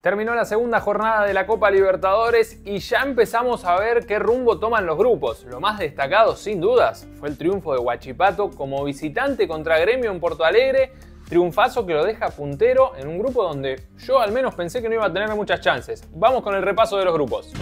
Terminó la segunda jornada de la Copa Libertadores y ya empezamos a ver qué rumbo toman los grupos. Lo más destacado, sin dudas, fue el triunfo de Huachipato como visitante contra Gremio en Porto Alegre. Triunfazo que lo deja puntero en un grupo donde yo al menos pensé que no iba a tener muchas chances. Vamos con el repaso de los grupos.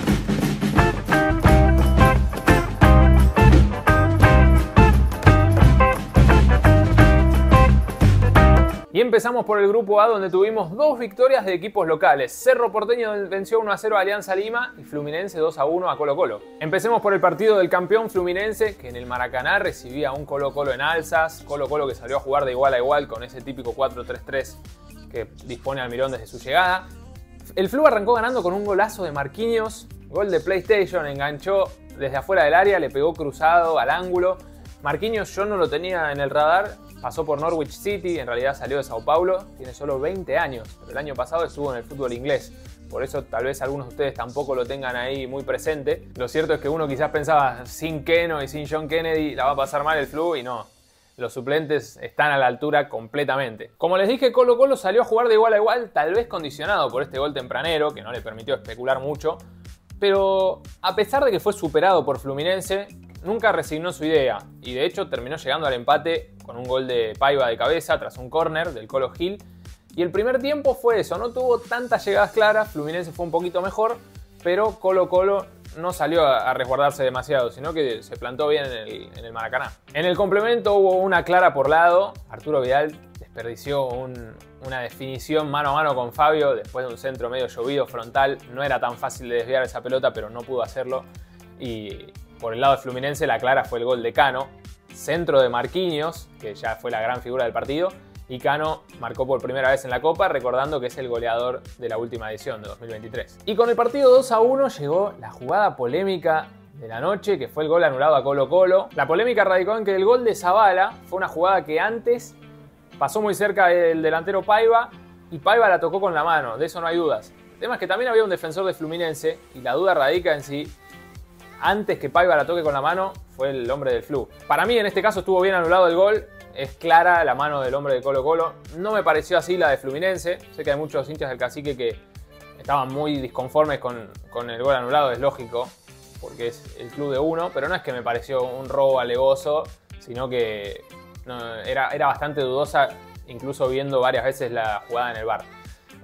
Y empezamos por el grupo A, donde tuvimos dos victorias de equipos locales. Cerro Porteño venció 1-0 a Alianza Lima y Fluminense 2-1 a Colo Colo. Empecemos por el partido del campeón Fluminense, que en el Maracaná recibía un Colo Colo en alzas. Colo Colo que salió a jugar de igual a igual con ese típico 4-3-3 que dispone Almirón desde su llegada. El Flu arrancó ganando con un golazo de Marquinhos, gol de PlayStation, enganchó desde afuera del área, le pegó cruzado al ángulo. Marquinhos yo no lo tenía en el radar. Pasó por Norwich City, en realidad salió de Sao Paulo, tiene solo 20 años, pero el año pasado estuvo en el fútbol inglés. Por eso tal vez algunos de ustedes tampoco lo tengan ahí muy presente. Lo cierto es que uno quizás pensaba, sin Keno y sin John Kennedy la va a pasar mal el Flu, y no. Los suplentes están a la altura completamente. Como les dije, Colo Colo salió a jugar de igual a igual, tal vez condicionado por este gol tempranero, que no le permitió especular mucho. Pero a pesar de que fue superado por Fluminense, nunca resignó su idea y de hecho terminó llegando al empate con un gol de Paiva de cabeza tras un córner del Colo Gil. Y el primer tiempo fue eso, no tuvo tantas llegadas claras, Fluminense fue un poquito mejor, pero Colo Colo no salió a resguardarse demasiado, sino que se plantó bien en el Maracaná. En el complemento hubo una clara por lado, Arturo Vidal desperdició una definición mano a mano con Fabio después de un centro medio llovido frontal. No era tan fácil de desviar esa pelota, pero no pudo hacerlo. Y por el lado de Fluminense la clara fue el gol de Cano, centro de Marquinhos, que ya fue la gran figura del partido, y Cano marcó por primera vez en la Copa, recordando que es el goleador de la última edición de 2023. Y con el partido 2-1 llegó la jugada polémica de la noche, que fue el gol anulado a Colo Colo. La polémica radicó en que el gol de Zabala fue una jugada que antes pasó muy cerca del delantero Paiva y Paiva la tocó con la mano, de eso no hay dudas. El tema es que también había un defensor de Fluminense y la duda radica en si antes que Paiva la toque con la mano fue el hombre del Flu. Para mí en este caso estuvo bien anulado el gol, es clara la mano del hombre de Colo Colo. No me pareció así la de Fluminense, sé que hay muchos hinchas del Cacique que estaban muy disconformes con el gol anulado, es lógico, porque es el club de uno, pero no es que me pareció un robo alevoso, sino que no, era bastante dudosa, incluso viendo varias veces la jugada en el VAR.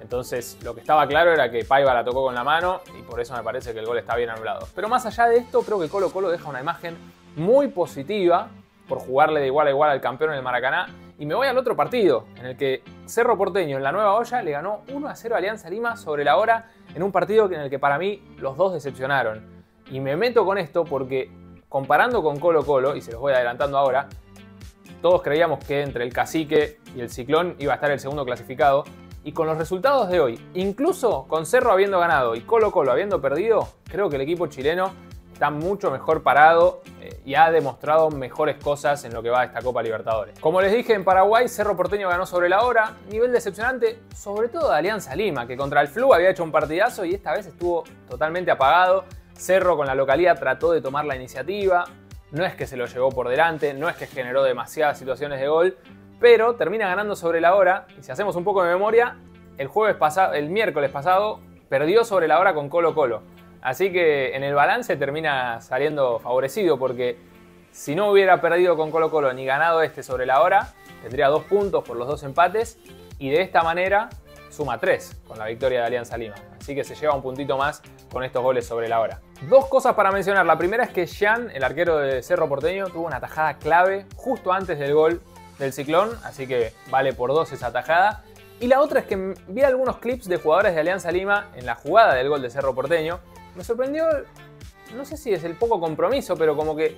Entonces lo que estaba claro era que Paiva la tocó con la mano y por eso me parece que el gol está bien anulado. Pero más allá de esto, creo que Colo Colo deja una imagen muy positiva por jugarle de igual a igual al campeón en el Maracaná. Y me voy al otro partido, en el que Cerro Porteño en la Nueva Olla le ganó 1-0 a Alianza Lima sobre la hora, en un partido en el que para mí los dos decepcionaron. Y me meto con esto porque comparando con Colo Colo, y se los voy adelantando ahora, todos creíamos que entre el Cacique y el Ciclón iba a estar el segundo clasificado. Y con los resultados de hoy, incluso con Cerro habiendo ganado y Colo Colo habiendo perdido, creo que el equipo chileno está mucho mejor parado y ha demostrado mejores cosas en lo que va a esta Copa Libertadores. Como les dije, en Paraguay, Cerro Porteño ganó sobre la hora. Nivel decepcionante, sobre todo de Alianza Lima, que contra el Flu había hecho un partidazo y esta vez estuvo totalmente apagado. Cerro con la localía trató de tomar la iniciativa. No es que se lo llevó por delante, no es que generó demasiadas situaciones de gol, pero termina ganando sobre la hora. Y si hacemos un poco de memoria, el miércoles pasado perdió sobre la hora con Colo Colo. Así que en el balance termina saliendo favorecido, porque si no hubiera perdido con Colo Colo ni ganado sobre la hora, tendría 2 puntos por los 2 empates y de esta manera suma 3 con la victoria de Alianza Lima. Así que se lleva un puntito más con estos goles sobre la hora. Dos cosas para mencionar. La primera es que Jean, el arquero de Cerro Porteño, tuvo una tajada clave justo antes del gol del Ciclón, así que vale por 2 esa tajada. Y la otra es que vi algunos clips de jugadores de Alianza Lima en la jugada del gol de Cerro Porteño. Me sorprendió, no sé si es el poco compromiso, pero como que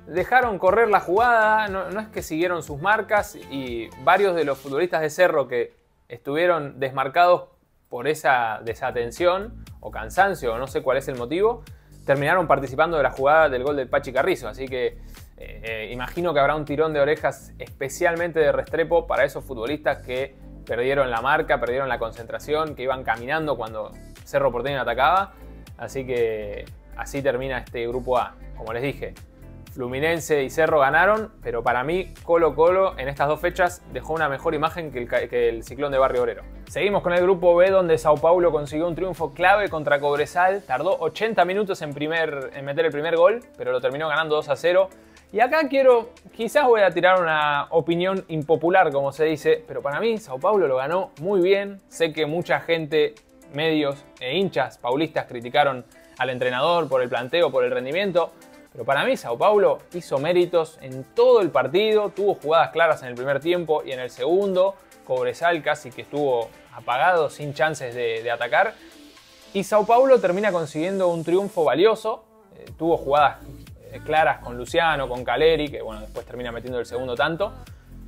dejaron correr la jugada, no es que siguieron sus marcas, y varios de los futbolistas de Cerro que estuvieron desmarcados por esa desatención o cansancio, o no sé cuál es el motivo, terminaron participando de la jugada del gol del Pachi Carrizo. Así que imagino que habrá un tirón de orejas especialmente de Restrepo para esos futbolistas que perdieron la marca, perdieron la concentración, que iban caminando cuando Cerro Porteño atacaba. Así que así termina este grupo A. Como les dije, Fluminense y Cerro ganaron, pero para mí Colo-Colo en estas dos fechas dejó una mejor imagen que el Ciclón de Barrio Obrero. Seguimos con el grupo B, donde Sao Paulo consiguió un triunfo clave contra Cobresal. Tardó 80 minutos en meter el primer gol, pero lo terminó ganando 2-0. Y acá quizás voy a tirar una opinión impopular, como se dice, pero para mí Sao Paulo lo ganó muy bien. Sé que mucha gente, medios e hinchas paulistas criticaron al entrenador por el planteo, por el rendimiento, pero para mí Sao Paulo hizo méritos en todo el partido, tuvo jugadas claras en el primer tiempo y en el segundo. Cobresal casi que estuvo apagado, sin chances de atacar. Y Sao Paulo termina consiguiendo un triunfo valioso, tuvo jugadas claras con Luciano, con Caleri, que bueno, después termina metiendo el segundo tanto.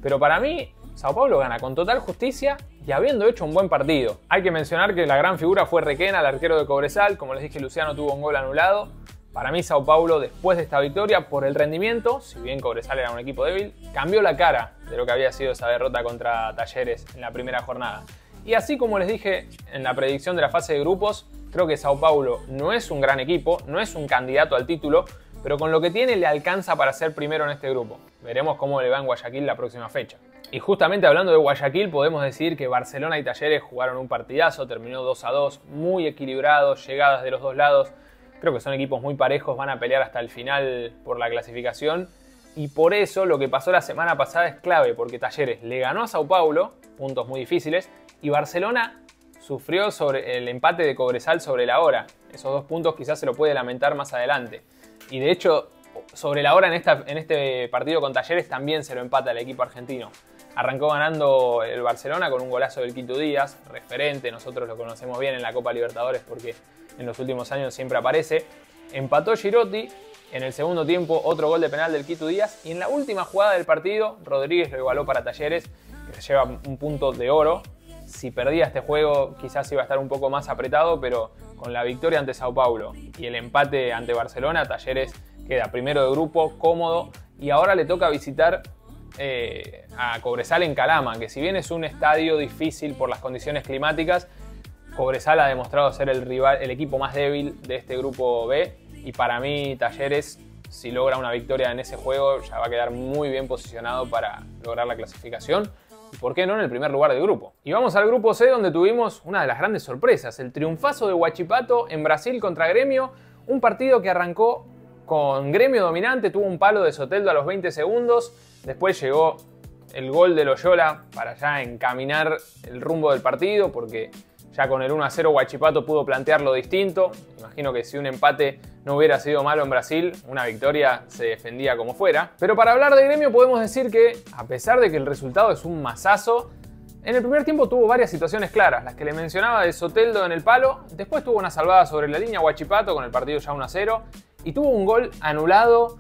Pero para mí, Sao Paulo gana con total justicia y habiendo hecho un buen partido. Hay que mencionar que la gran figura fue Requena, el arquero de Cobresal. Como les dije, Luciano tuvo un gol anulado. Para mí, Sao Paulo, después de esta victoria, por el rendimiento, si bien Cobresal era un equipo débil, cambió la cara de lo que había sido esa derrota contra Talleres en la primera jornada. Y así como les dije en la predicción de la fase de grupos, creo que Sao Paulo no es un gran equipo, no es un candidato al título, pero con lo que tiene le alcanza para ser primero en este grupo. Veremos cómo le va en Guayaquil la próxima fecha. Y justamente hablando de Guayaquil, podemos decir que Barcelona y Talleres jugaron un partidazo, terminó 2-2, muy equilibrado, llegadas de los dos lados. Creo que son equipos muy parejos, van a pelear hasta el final por la clasificación. Y por eso lo que pasó la semana pasada es clave, porque Talleres le ganó a Sao Paulo, puntos muy difíciles, y Barcelona sufrió sobre el empate de Cobresal sobre la hora. Esos dos puntos quizás se lo puede lamentar más adelante. Y de hecho, sobre la hora en este partido con Talleres también se lo empata el equipo argentino. Arrancó ganando el Barcelona con un golazo del Quito Díaz, referente, nosotros lo conocemos bien en la Copa Libertadores porque en los últimos años siempre aparece. Empató Girotti, en el segundo tiempo otro gol de penal del Quito Díaz y en la última jugada del partido Rodríguez lo igualó para Talleres, que se lleva un punto de oro. Si perdía este juego quizás iba a estar un poco más apretado, pero con la victoria ante Sao Paulo y el empate ante Barcelona, Talleres queda primero de grupo, cómodo, y ahora le toca visitar a Cobresal en Calama, que si bien es un estadio difícil por las condiciones climáticas, Cobresal ha demostrado ser el equipo más débil de este grupo B, y para mí Talleres, si logra una victoria en ese juego, ya va a quedar muy bien posicionado para lograr la clasificación. Y por qué no en el primer lugar del grupo. Y vamos al grupo C, donde tuvimos una de las grandes sorpresas, el triunfazo de Huachipato en Brasil contra Gremio, un partido que arrancó con Gremio dominante, tuvo un palo de Soteldo a los 20 segundos, después llegó el gol de Loyola para ya encaminar el rumbo del partido, porque ya con el 1-0 Huachipato pudo plantearlo distinto. Imagino que si un empate no hubiera sido malo en Brasil, una victoria se defendía como fuera. Pero para hablar de Gremio podemos decir que, a pesar de que el resultado es un masazo, en el primer tiempo tuvo varias situaciones claras, las que le mencionaba de Soteldo en el palo, después tuvo una salvada sobre la línea Huachipato con el partido ya 1-0, y tuvo un gol anulado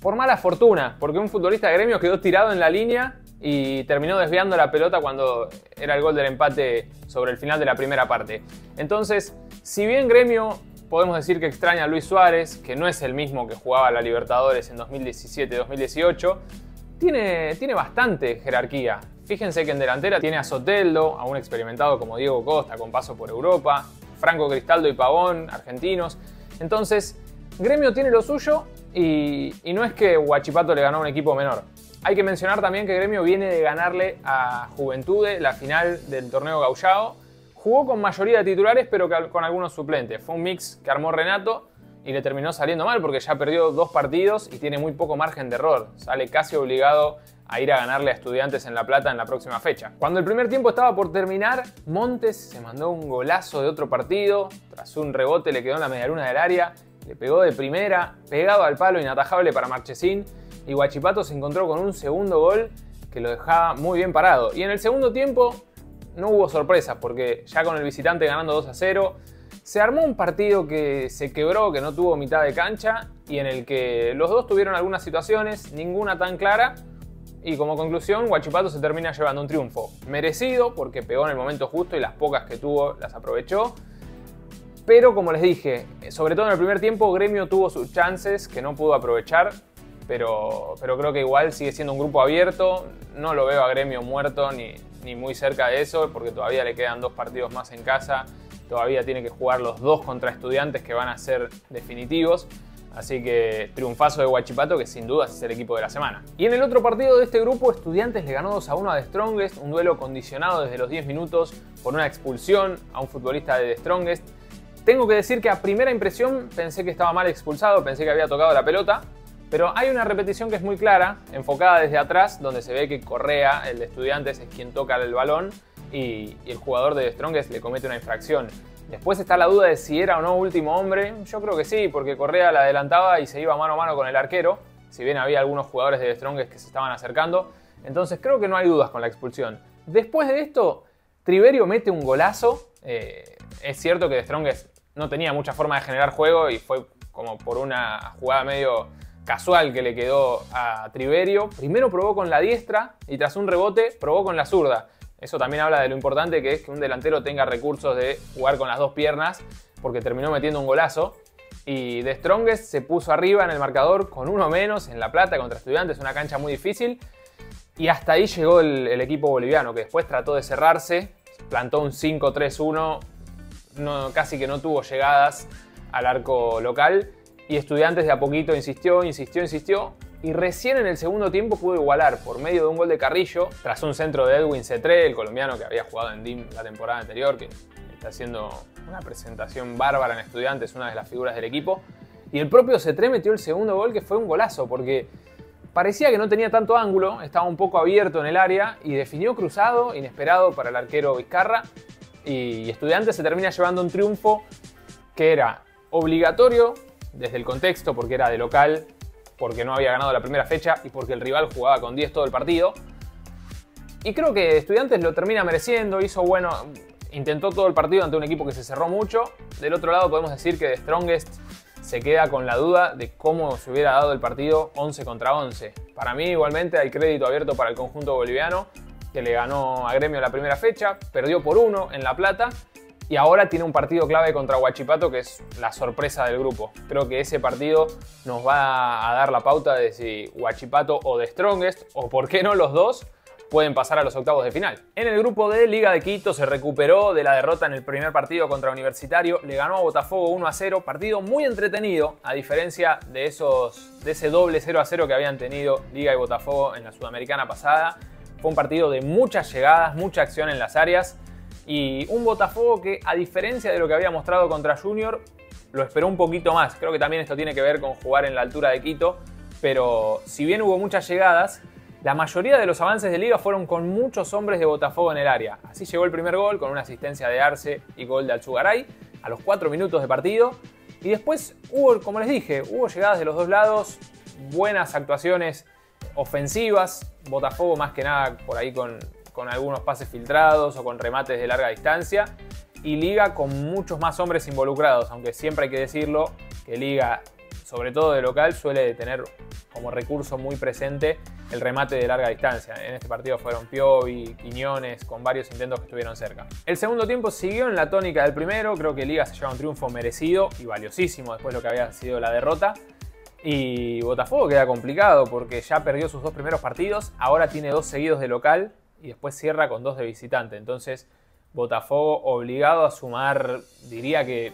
por mala fortuna, porque un futbolista de Gremio quedó tirado en la línea y terminó desviando la pelota cuando era el gol del empate sobre el final de la primera parte. Entonces, si bien Gremio podemos decir que extraña a Luis Suárez, que no es el mismo que jugaba la Libertadores en 2017-2018, tiene bastante jerarquía. Fíjense que en delantera tiene a Soteldo, a un experimentado como Diego Costa con paso por Europa, Franco Cristaldo y Pavón, argentinos. Entonces, Gremio tiene lo suyo y no es que Huachipato le ganó a un equipo menor. Hay que mencionar también que Gremio viene de ganarle a Juventude la final del torneo Gauchao. Jugó con mayoría de titulares, pero con algunos suplentes. Fue un mix que armó Renato y le terminó saliendo mal porque ya perdió 2 partidos y tiene muy poco margen de error. Sale casi obligado a ir a ganarle a Estudiantes en La Plata en la próxima fecha. Cuando el primer tiempo estaba por terminar, Montes se mandó un golazo de otro partido. Tras un rebote le quedó en la medialuna del área, le pegó de primera, pegado al palo, inatajable para Marchesín. Y Huachipato se encontró con un segundo gol que lo dejaba muy bien parado. Y en el segundo tiempo no hubo sorpresas porque ya con el visitante ganando 2-0 se armó un partido que se quebró, que no tuvo mitad de cancha y en el que los dos tuvieron algunas situaciones, ninguna tan clara. Y como conclusión, Huachipato se termina llevando un triunfo merecido porque pegó en el momento justo y las pocas que tuvo las aprovechó. Pero como les dije, sobre todo en el primer tiempo, Gremio tuvo sus chances que no pudo aprovechar. Pero creo que igual sigue siendo un grupo abierto. No lo veo a Gremio muerto ni muy cerca de eso, porque todavía le quedan 2 partidos más en casa. Todavía tiene que jugar los 2 contra Estudiantes que van a ser definitivos. Así que triunfazo de Huachipato, que sin duda es el equipo de la semana. Y en el otro partido de este grupo, Estudiantes le ganó 2-1 a The Strongest, un duelo condicionado desde los 10 minutos por una expulsión a un futbolista de The Strongest. Tengo que decir que a primera impresión pensé que estaba mal expulsado, pensé que había tocado la pelota, pero hay una repetición que es muy clara, enfocada desde atrás, donde se ve que Correa, el de Estudiantes, es quien toca el balón y el jugador de The Strongest le comete una infracción. Después está la duda de si era o no último hombre. Yo creo que sí, porque Correa la adelantaba y se iba mano a mano con el arquero, si bien había algunos jugadores de The Strongest que se estaban acercando. Entonces creo que no hay dudas con la expulsión. Después de esto, Triverio mete un golazo. Es cierto que The Strongest no tenía mucha forma de generar juego y fue como por una jugada medio casual que le quedó a Triverio. Primero probó con la diestra y tras un rebote probó con la zurda. Eso también habla de lo importante que es que un delantero tenga recursos de jugar con las dos piernas, porque terminó metiendo un golazo. Y The Strongest se puso arriba en el marcador con uno menos en La Plata contra Estudiantes, una cancha muy difícil. Y hasta ahí llegó el equipo boliviano, que después trató de cerrarse, plantó un 5-3-1, casi que no tuvo llegadas al arco local. Y Estudiantes de a poquito insistió. Y recién en el segundo tiempo pudo igualar por medio de un gol de Carrillo, tras un centro de Edwin Cetré, el colombiano que había jugado en DIM la temporada anterior, que está haciendo una presentación bárbara en Estudiantes, una de las figuras del equipo. Y el propio Cetré metió el segundo gol, que fue un golazo, porque parecía que no tenía tanto ángulo, estaba un poco abierto en el área y definió cruzado, inesperado para el arquero Vizcarra. Y Estudiantes se termina llevando un triunfo que era obligatorio desde el contexto, porque era de local, porque no había ganado la primera fecha y porque el rival jugaba con 10 todo el partido. Y creo que Estudiantes lo termina mereciendo, hizo bueno, intentó todo el partido ante un equipo que se cerró mucho. Del otro lado podemos decir que The Strongest se queda con la duda de cómo se hubiera dado el partido 11 contra 11. Para mí igualmente hay crédito abierto para el conjunto boliviano, que le ganó a Gremio la primera fecha, perdió por 1 en La Plata, y ahora tiene un partido clave contra Huachipato, que es la sorpresa del grupo. Creo que ese partido nos va a dar la pauta de si Huachipato o The Strongest, o por qué no los dos, pueden pasar a los octavos de final. En el grupo D, Liga de Quito se recuperó de la derrota en el primer partido contra Universitario, le ganó a Botafogo 1-0, partido muy entretenido, a diferencia de ese doble 0-0 que habían tenido Liga y Botafogo en la Sudamericana pasada. Fue un partido de muchas llegadas, mucha acción en las áreas, y un Botafogo que, a diferencia de lo que había mostrado contra Junior, lo esperó un poquito más. Creo que también esto tiene que ver con jugar en la altura de Quito, pero si bien hubo muchas llegadas, la mayoría de los avances de Liga fueron con muchos hombres de Botafogo en el área. Así llegó el primer gol con una asistencia de Arce y gol de Alzugaray a los 4 minutos de partido. Y después hubo, como les dije, hubo llegadas de los dos lados, buenas actuaciones ofensivas. Botafogo más que nada por ahí con algunos pases filtrados o con remates de larga distancia. Y Liga con muchos más hombres involucrados, aunque siempre hay que decirlo que Liga, sobre todo de local, suele tener como recurso muy presente el remate de larga distancia. En este partido fueron Piovi, Quiñones, con varios intentos que estuvieron cerca. El segundo tiempo siguió en la tónica del primero. Creo que Liga se lleva un triunfo merecido y valiosísimo después de lo que había sido la derrota. Y Botafogo queda complicado porque ya perdió sus 2 primeros partidos, ahora tiene 2 seguidos de local y después cierra con 2 de visitante. Entonces Botafogo obligado a sumar, diría que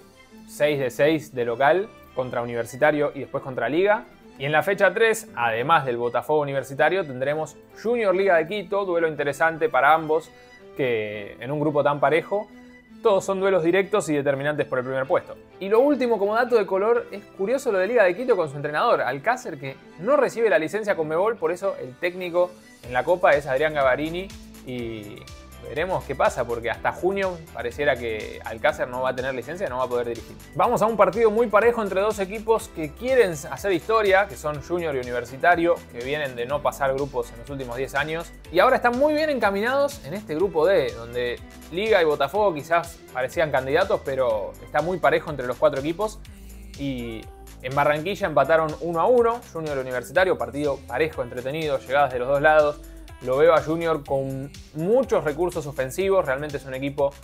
6 de 6 de local contra Universitario y después contra Liga. Y en la fecha 3, además del Botafogo Universitario, tendremos Junior Liga de Quito, duelo interesante para ambos, que en un grupo tan parejo, todos son duelos directos y determinantes por el primer puesto. Y lo último, como dato de color, es curioso lo de Liga de Quito con su entrenador, Alcácer, que no recibe la licencia Conmebol, por eso el técnico en la Copa es Adrián Gavarini, y veremos qué pasa, porque hasta junio pareciera que Alcácer no va a tener licencia y no va a poder dirigir. Vamos a un partido muy parejo entre dos equipos que quieren hacer historia, que son Junior y Universitario, que vienen de no pasar grupos en los últimos 10 años. Y ahora están muy bien encaminados en este grupo D, donde Liga y Botafogo quizás parecían candidatos, pero está muy parejo entre los 4 equipos. Y en Barranquilla empataron 1-1, Junior y Universitario, partido parejo, entretenido, llegadas de los dos lados. Lo veo a Junior con muchos recursos ofensivos, realmente es un equipo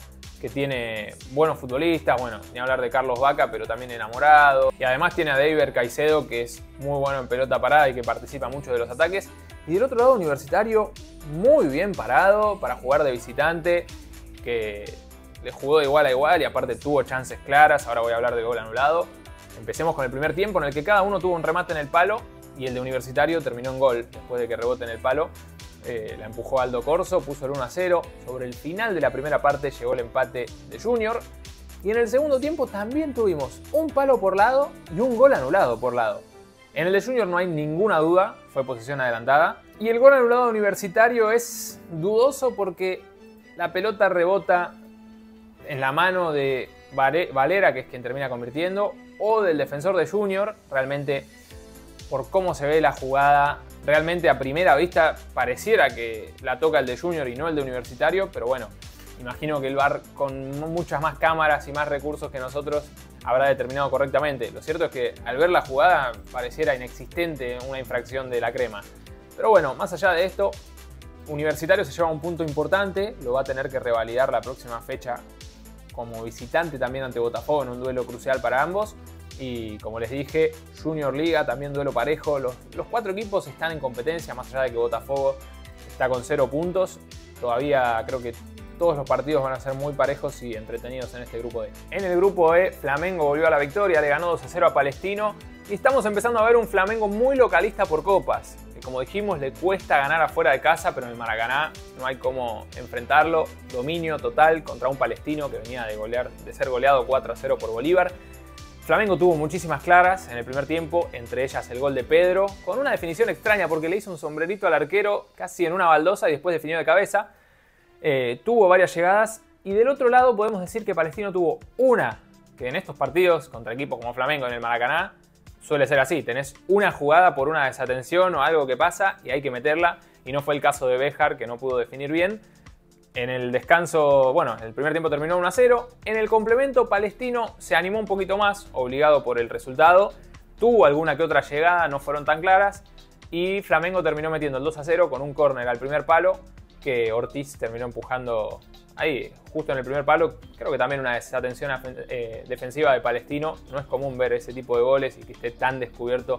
que tiene buenos futbolistas, bueno, ni hablar de Carlos Vaca, pero también enamorado. Y además tiene a Deiber Caicedo, que es muy bueno en pelota parada y que participa mucho de los ataques. Y del otro lado, Universitario, muy bien parado para jugar de visitante, que le jugó de igual a igual y aparte tuvo chances claras, ahora voy a hablar de gol anulado. Empecemos con el primer tiempo en el que cada uno tuvo un remate en el palo y el de Universitario terminó en gol. Después de que rebote en el palo, la empujó Aldo Corso, puso el 1-0. Sobre el final de la primera parte llegó el empate de Junior. Y en el segundo tiempo también tuvimos un palo por lado y un gol anulado por lado. En el de Junior no hay ninguna duda, fue posesión adelantada. Y el gol anulado de Universitario es dudoso porque la pelota rebota en la mano de Valera, que es quien termina convirtiendo, o del defensor de Junior. Realmente, por cómo se ve la jugada, realmente a primera vista pareciera que la toca el de Junior y no el de Universitario, pero bueno, imagino que el VAR, con muchas más cámaras y más recursos que nosotros, habrá determinado correctamente. Lo cierto es que al ver la jugada pareciera inexistente una infracción de la crema. Pero bueno, más allá de esto, Universitario se lleva un punto importante, lo va a tener que revalidar la próxima fecha como visitante también ante Botafogo en un duelo crucial para ambos. Y como les dije, Junior Liga, también duelo parejo. Los 4 equipos están en competencia, más allá de que Botafogo está con 0 puntos. Todavía creo que todos los partidos van a ser muy parejos y entretenidos en este grupo D. En el grupo E, Flamengo volvió a la victoria, le ganó 2-0 a Palestino. Y estamos empezando a ver un Flamengo muy localista por copas. Que como dijimos, le cuesta ganar afuera de casa, pero en el Maracaná no hay cómo enfrentarlo. Dominio total contra un Palestino que venía de ser goleado 4-0 por Bolívar. Flamengo tuvo muchísimas claras en el primer tiempo, entre ellas el gol de Pedro, con una definición extraña porque le hizo un sombrerito al arquero casi en una baldosa y después definió de cabeza. Tuvo varias llegadas y del otro lado podemos decir que Palestino tuvo una, que en estos partidos contra equipos como Flamengo en el Maracaná suele ser así, tenés una jugada por una desatención o algo que pasa y hay que meterla, y no fue el caso de Béjar, que no pudo definir bien. En el descanso, bueno, el primer tiempo terminó 1-0. En el complemento, Palestino se animó un poquito más, obligado por el resultado. Tuvo alguna que otra llegada, no fueron tan claras. Y Flamengo terminó metiendo el 2-0 con un córner al primer palo, que Ortiz terminó empujando ahí, justo en el primer palo. Creo que también una desatención defensiva de Palestino. No es común ver ese tipo de goles y que esté tan descubierto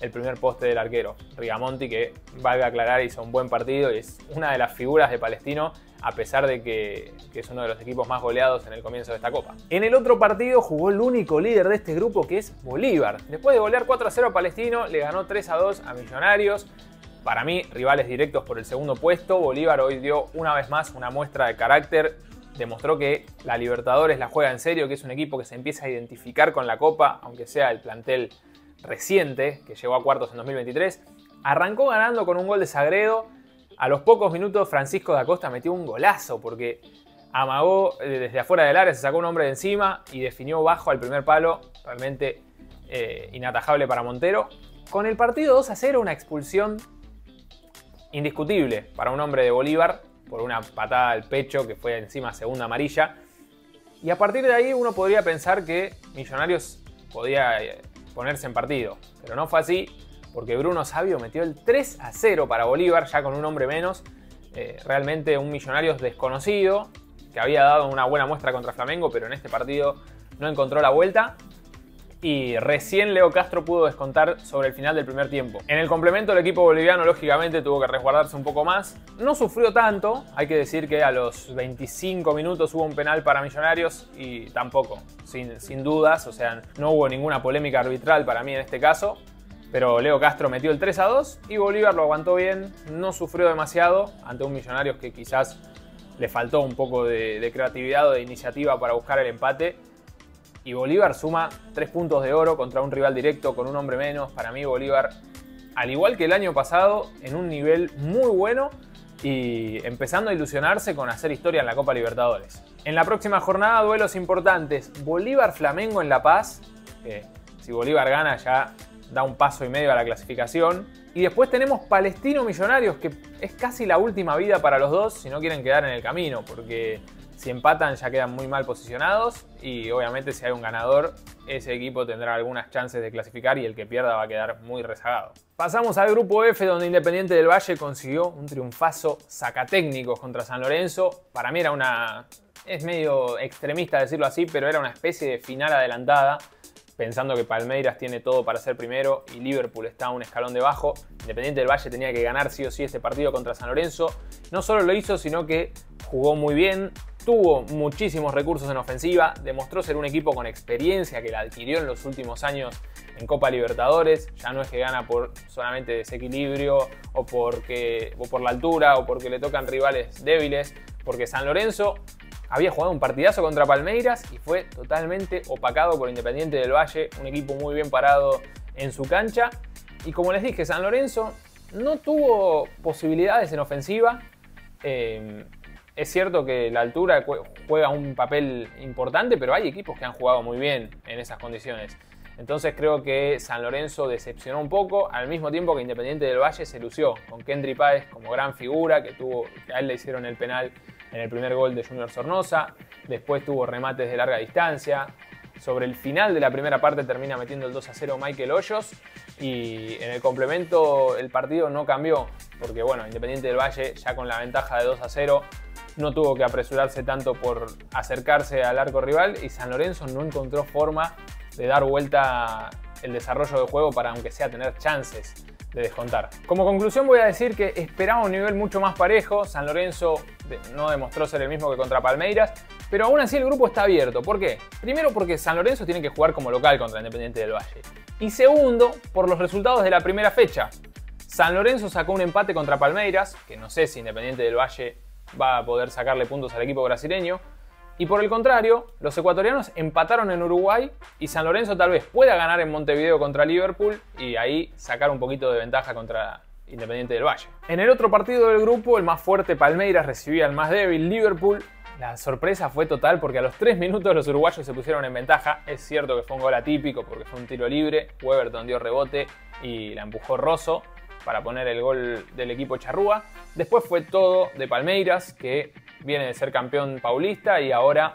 el primer poste del arquero. Rigamonti, que valga aclarar, hizo un buen partido y es una de las figuras de Palestino, a pesar de que es uno de los equipos más goleados en el comienzo de esta copa. En el otro partido jugó el único líder de este grupo, que es Bolívar. Después de golear 4-0 a Palestino, le ganó 3-2 a Millonarios. Para mí, rivales directos por el segundo puesto. Bolívar hoy dio una vez más una muestra de carácter. Demostró que la Libertadores la juega en serio, que es un equipo que se empieza a identificar con la copa, aunque sea el plantel reciente, que llegó a cuartos en 2023. Arrancó ganando con un gol de Sagredo. A los pocos minutos Francisco da Costa metió un golazo porque amagó desde afuera del área, se sacó un hombre de encima y definió bajo al primer palo. Realmente inatajable para Montero. Con el partido 2-0, una expulsión indiscutible para un hombre de Bolívar por una patada al pecho que fue encima segunda amarilla. Y a partir de ahí uno podría pensar que Millonarios podía ponerse en partido, pero no fue así, porque Bruno Savio metió el 3-0 para Bolívar, ya con un hombre menos. Realmente un Millonarios desconocido, que había dado una buena muestra contra Flamengo, pero en este partido no encontró la vuelta. Y recién Leo Castro pudo descontar sobre el final del primer tiempo. En el complemento, el equipo boliviano lógicamente tuvo que resguardarse un poco más. No sufrió tanto, hay que decir que a los 25 minutos hubo un penal para Millonarios y tampoco, sin dudas, o sea, no hubo ninguna polémica arbitral para mí en este caso. Pero Leo Castro metió el 3-2 y Bolívar lo aguantó bien, no sufrió demasiado ante un Millonarios que quizás le faltó un poco de creatividad o de iniciativa para buscar el empate. Y Bolívar suma 3 puntos de oro contra un rival directo con un hombre menos. Para mí Bolívar, al igual que el año pasado, en un nivel muy bueno y empezando a ilusionarse con hacer historia en la Copa Libertadores. En la próxima jornada, duelos importantes. Bolívar-Flamengo en La Paz. Si Bolívar gana ya da un paso y medio a la clasificación. Y después tenemos Palestino Millonarios, que es casi la última vida para los dos si no quieren quedar en el camino, porque si empatan ya quedan muy mal posicionados y obviamente si hay un ganador, ese equipo tendrá algunas chances de clasificar y el que pierda va a quedar muy rezagado. Pasamos al grupo F, donde Independiente del Valle consiguió un triunfazo sacatécnicos contra San Lorenzo. Para mí es medio extremista decirlo así, pero era una especie de final adelantada, pensando que Palmeiras tiene todo para ser primero y Liverpool está un escalón debajo. Independiente del Valle tenía que ganar sí o sí este partido contra San Lorenzo. No solo lo hizo, sino que jugó muy bien. tuvo muchísimos recursos en ofensiva, demostró ser un equipo con experiencia que la adquirió en los últimos años en Copa Libertadores. Ya no es que gana por solamente desequilibrio o por la altura o porque le tocan rivales débiles, porque San Lorenzo había jugado un partidazo contra Palmeiras y fue totalmente opacado por Independiente del Valle, un equipo muy bien parado en su cancha. Y como les dije, San Lorenzo no tuvo posibilidades en ofensiva. Es cierto que la altura juega un papel importante, pero hay equipos que han jugado muy bien en esas condiciones. Entonces creo que San Lorenzo decepcionó un poco, al mismo tiempo que Independiente del Valle se lució, con Kendry Páez como gran figura, que a él le hicieron el penal en el primer gol de Junior Sornosa. Después tuvo remates de larga distancia. Sobre el final de la primera parte termina metiendo el 2-0 Michael Hoyos, y en el complemento el partido no cambió, porque bueno, Independiente del Valle ya con la ventaja de 2-0 no tuvo que apresurarse tanto por acercarse al arco rival, y San Lorenzo no encontró forma de dar vuelta el desarrollo de juego para, aunque sea, tener chances de descontar. Como conclusión voy a decir que esperaba un nivel mucho más parejo. San Lorenzo no demostró ser el mismo que contra Palmeiras, pero aún así el grupo está abierto. ¿Por qué? Primero porque San Lorenzo tiene que jugar como local contra Independiente del Valle. Y segundo, por los resultados de la primera fecha. San Lorenzo sacó un empate contra Palmeiras, que no sé si Independiente del Valle va a poder sacarle puntos al equipo brasileño. Y por el contrario, los ecuatorianos empataron en Uruguay y San Lorenzo tal vez pueda ganar en Montevideo contra Liverpool y ahí sacar un poquito de ventaja contra Independiente del Valle. En el otro partido del grupo, el más fuerte Palmeiras recibía al más débil Liverpool. La sorpresa fue total porque a los 3 minutos los uruguayos se pusieron en ventaja. Es cierto que fue un gol atípico porque fue un tiro libre. Weberton dio rebote y la empujó Rosso para poner el gol del equipo charrúa. Después fue todo de Palmeiras, que viene de ser campeón paulista y ahora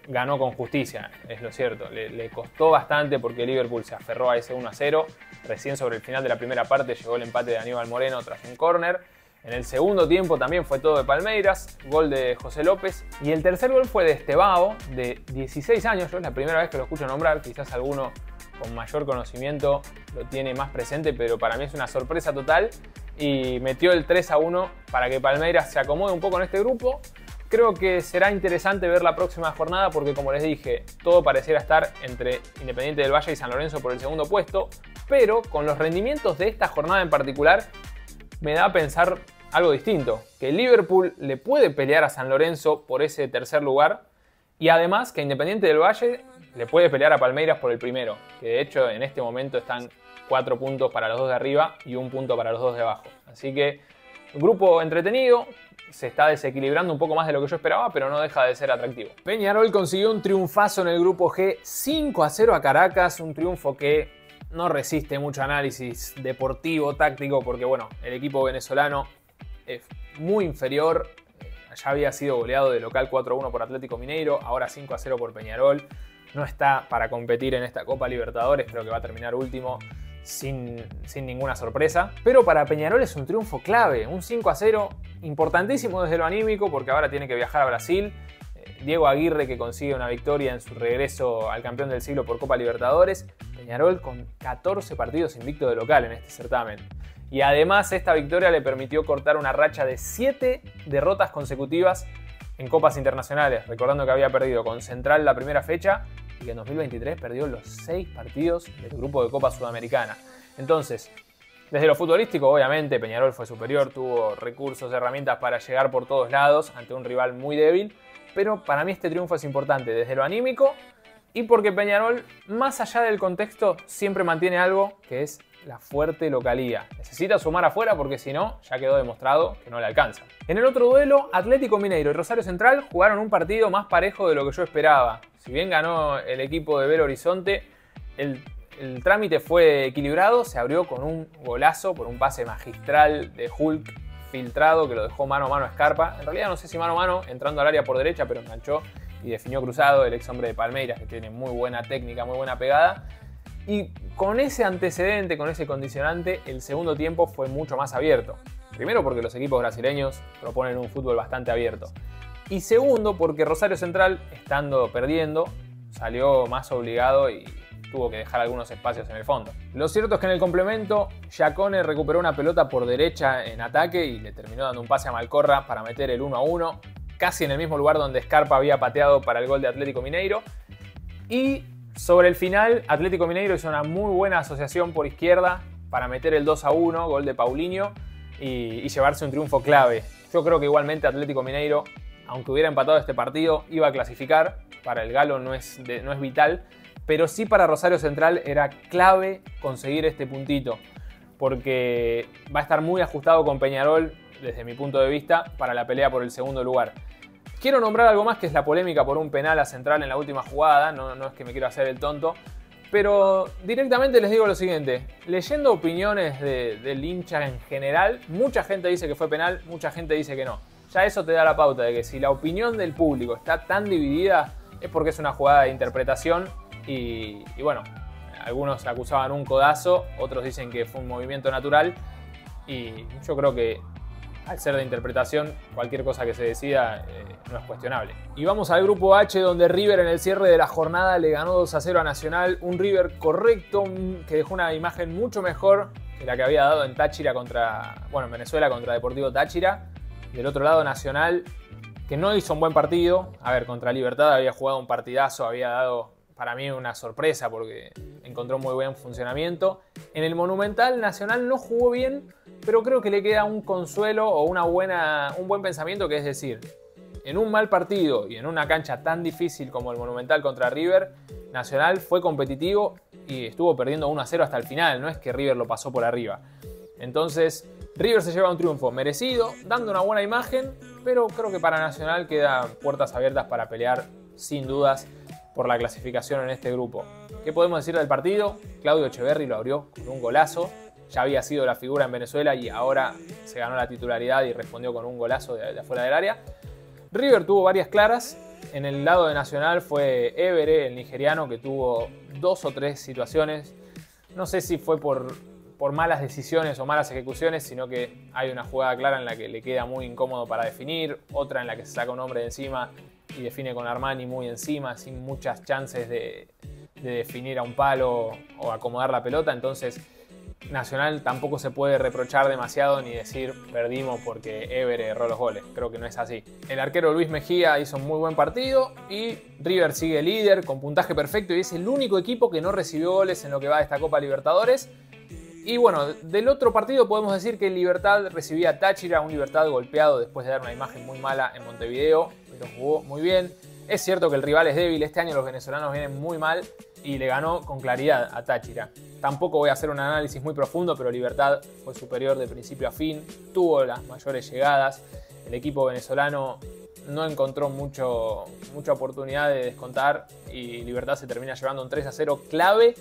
ganó con justicia, es lo cierto. Le costó bastante porque Liverpool se aferró a ese 1-0. Recién sobre el final de la primera parte llegó el empate de Aníbal Moreno tras un córner. En el segundo tiempo también fue todo de Palmeiras, gol de José López. Y el tercer gol fue de Estevao, de 16 años. Yo es la primera vez que lo escucho nombrar, quizás alguno con mayor conocimiento lo tiene más presente, pero para mí es una sorpresa total. Y metió el 3-1 para que Palmeiras se acomode un poco en este grupo. Creo que será interesante ver la próxima jornada porque, como les dije, todo pareciera estar entre Independiente del Valle y San Lorenzo por el segundo puesto, pero con los rendimientos de esta jornada en particular me da a pensar algo distinto, que Liverpool le puede pelear a San Lorenzo por ese tercer lugar y además que Independiente del Valle le puede pelear a Palmeiras por el primero, que de hecho en este momento están 4 puntos para los dos de arriba y 1 punto para los dos de abajo. Así que grupo entretenido, se está desequilibrando un poco más de lo que yo esperaba, pero no deja de ser atractivo. Peñarol consiguió un triunfazo en el grupo G, 5-0 a Caracas, un triunfo que no resiste mucho análisis deportivo, táctico, porque bueno, el equipo venezolano es muy inferior. Ya había sido goleado de local 4-1 por Atlético Mineiro, ahora 5-0 por Peñarol. No está para competir en esta Copa Libertadores, creo que va a terminar último sin ninguna sorpresa. Pero para Peñarol es un triunfo clave, un 5-0 importantísimo desde lo anímico, porque ahora tiene que viajar a Brasil. Diego Aguirre, que consigue una victoria en su regreso al campeón del siglo por Copa Libertadores. Peñarol con 14 partidos invicto de local en este certamen. Y además esta victoria le permitió cortar una racha de 7 derrotas consecutivas en copas internacionales, recordando que había perdido con Central la primera fecha y que en 2023 perdió los 6 partidos del grupo de Copa Sudamericana. Entonces, desde lo futbolístico, obviamente, Peñarol fue superior, tuvo recursos, herramientas para llegar por todos lados ante un rival muy débil, pero para mí este triunfo es importante desde lo anímico y porque Peñarol, más allá del contexto, siempre mantiene algo que es la fuerte localía. Necesita sumar afuera porque si no, ya quedó demostrado que no le alcanza. En el otro duelo, Atlético Mineiro y Rosario Central jugaron un partido más parejo de lo que yo esperaba. Si bien ganó el equipo de Belo Horizonte, el trámite fue equilibrado, se abrió con un golazo por un pase magistral de Hulk filtrado que lo dejó mano a mano a Scarpa. En realidad no sé si mano a mano, entrando al área por derecha, pero enganchó y definió cruzado el ex hombre de Palmeiras, que tiene muy buena técnica, muy buena pegada. Y con ese antecedente, con ese condicionante, el segundo tiempo fue mucho más abierto. Primero porque los equipos brasileños proponen un fútbol bastante abierto. Y segundo porque Rosario Central, estando perdiendo, salió más obligado y tuvo que dejar algunos espacios en el fondo. Lo cierto es que en el complemento, Giacone recuperó una pelota por derecha en ataque y le terminó dando un pase a Malcorra para meter el 1-1. casi en el mismo lugar donde Scarpa había pateado para el gol de Atlético Mineiro. Y sobre el final, Atlético Mineiro hizo una muy buena asociación por izquierda para meter el 2-1, gol de Paulinho, y llevarse un triunfo clave. Yo creo que igualmente Atlético Mineiro, aunque hubiera empatado este partido, iba a clasificar. Para el Galo no es vital, pero sí para Rosario Central era clave conseguir este puntito, porque va a estar muy ajustado con Peñarol, desde mi punto de vista, para la pelea por el segundo lugar. Quiero nombrar algo más, que es la polémica por un penal a Central en la última jugada. No es que me quiero hacer el tonto, pero directamente les digo lo siguiente. Leyendo opiniones del hincha en general, mucha gente dice que fue penal, mucha gente dice que no. Ya eso te da la pauta de que si la opinión del público está tan dividida, es porque es una jugada de interpretación y bueno, algunos acusaban un codazo, otros dicen que fue un movimiento natural, y yo creo que al ser de interpretación, cualquier cosa que se decida no es cuestionable. Y vamos al grupo H, donde River en el cierre de la jornada le ganó 2-0 a Nacional. Un River correcto, que dejó una imagen mucho mejor que la que había dado en Venezuela contra Deportivo Táchira. Del otro lado, Nacional, que no hizo un buen partido. A ver, contra Libertad había jugado un partidazo, había dado para mí una sorpresa porque encontró muy buen funcionamiento. En el Monumental, Nacional no jugó bien, pero creo que le queda un consuelo o un buen pensamiento, que es decir, en un mal partido y en una cancha tan difícil como el Monumental contra River, Nacional fue competitivo y estuvo perdiendo 1-0 hasta el final. No es que River lo pasó por arriba. Entonces, River se lleva un triunfo merecido, dando una buena imagen, pero creo que para Nacional quedan puertas abiertas para pelear sin dudas por la clasificación en este grupo. ¿Qué podemos decir del partido? Claudio Echeverri lo abrió con un golazo. Ya había sido la figura en Venezuela y ahora se ganó la titularidad y respondió con un golazo de afuera del área. River tuvo varias claras. En el lado de Nacional fue Évere, el nigeriano, que tuvo 2 o 3 situaciones. No sé si fue por malas decisiones o malas ejecuciones, sino que hay una jugada clara en la que le queda muy incómodo para definir, otra en la que se saca un hombre de encima y define con Armani muy encima, sin muchas chances de definir a un palo o acomodar la pelota. Entonces, Nacional tampoco se puede reprochar demasiado ni decir perdimos porque Évere erró los goles. Creo que no es así. El arquero Luis Mejía hizo un muy buen partido y River sigue líder con puntaje perfecto y es el único equipo que no recibió goles en lo que va de esta Copa Libertadores. Y bueno, del otro partido podemos decir que Libertad recibía a Táchira, un Libertad golpeado después de dar una imagen muy mala en Montevideo, pero jugó muy bien. Es cierto que el rival es débil, este año los venezolanos vienen muy mal y le ganó con claridad a Táchira. Tampoco voy a hacer un análisis muy profundo, pero Libertad fue superior de principio a fin, tuvo las mayores llegadas. El equipo venezolano no encontró mucha oportunidad de descontar y Libertad se termina llevando un 3-0 clave,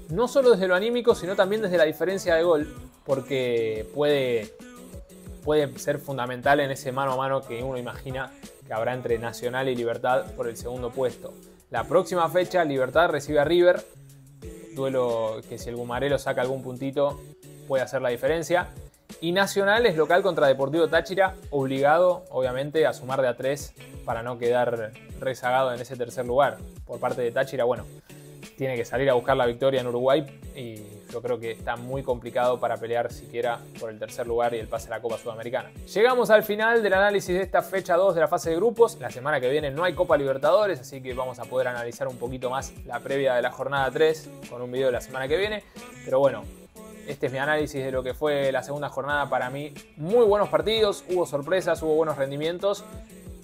no solo desde lo anímico, sino también desde la diferencia de gol, porque puede ser fundamental en ese mano a mano que uno imagina que habrá entre Nacional y Libertad por el segundo puesto. La próxima fecha, Libertad recibe a River, duelo que si el Gumarelo saca algún puntito puede hacer la diferencia. Y Nacional es local contra Deportivo Táchira, obligado obviamente a sumar de a 3 para no quedar rezagado en ese tercer lugar. Por parte de Táchira, bueno, tiene que salir a buscar la victoria en Uruguay y yo creo que está muy complicado para pelear siquiera por el tercer lugar y el pase a la Copa Sudamericana. Llegamos al final del análisis de esta fecha 2 de la fase de grupos. La semana que viene no hay Copa Libertadores, así que vamos a poder analizar un poquito más la previa de la jornada 3 con un video de la semana que viene. Pero bueno, este es mi análisis de lo que fue la segunda jornada. Para mí, muy buenos partidos, hubo sorpresas, hubo buenos rendimientos.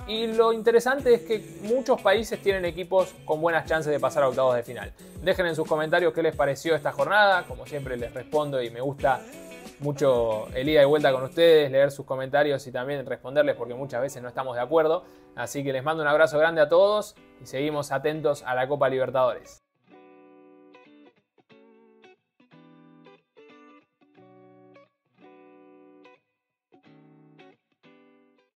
Y lo interesante es que muchos países tienen equipos con buenas chances de pasar a octavos de final. Dejen en sus comentarios qué les pareció esta jornada. Como siempre les respondo y me gusta mucho el ida y vuelta con ustedes, leer sus comentarios y también responderles porque muchas veces no estamos de acuerdo. Así que les mando un abrazo grande a todos y seguimos atentos a la Copa Libertadores.